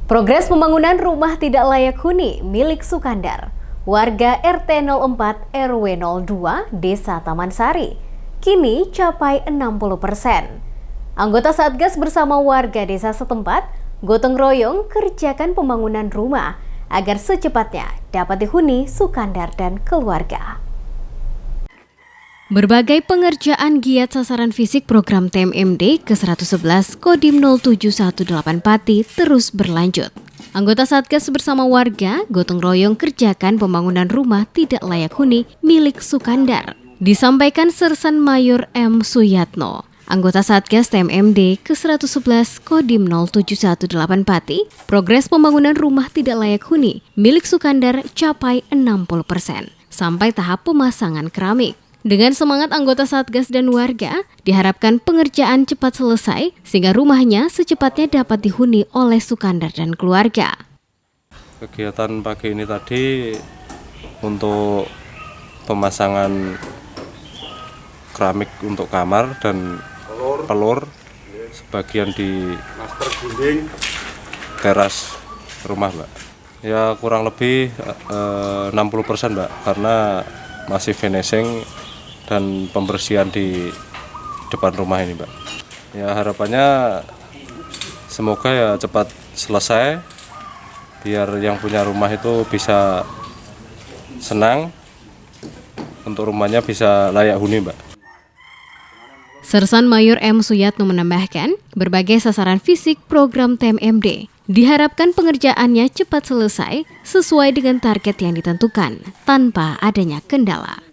Progres pembangunan rumah tidak layak huni milik Sukandar, warga RT 04 RW 02 Desa Taman Sari, kini capai 60%. Anggota Satgas bersama warga desa setempat gotong royong kerjakan pembangunan rumah agar secepatnya dapat dihuni Sukandar dan keluarga. Berbagai pengerjaan giat sasaran fisik program TMMD ke-111 Kodim 0718 Pati terus berlanjut. Anggota Satgas bersama warga gotong royong kerjakan pembangunan rumah tidak layak huni milik Sukandar. Disampaikan Sersan Mayor M. Suyatno, anggota Satgas TMMD ke-111 Kodim 0718 Pati, progres pembangunan rumah tidak layak huni milik Sukandar capai 60% sampai tahap pemasangan keramik. Dengan semangat anggota Satgas dan warga, diharapkan pengerjaan cepat selesai sehingga rumahnya secepatnya dapat dihuni oleh Sukandar dan keluarga. Kegiatan pagi ini tadi untuk pemasangan keramik untuk kamar dan pelur sebagian di teras rumah, Mbak. Ya kurang lebih 60%, Mbak, karena masih finishing dan pembersihan di depan rumah ini, Mbak. Ya harapannya semoga ya cepat selesai biar yang punya rumah itu bisa senang, untuk rumahnya bisa layak huni, Mbak. Sersan Mayor M. Suyatno menambahkan, berbagai sasaran fisik program TMMD diharapkan pengerjaannya cepat selesai sesuai dengan target yang ditentukan tanpa adanya kendala.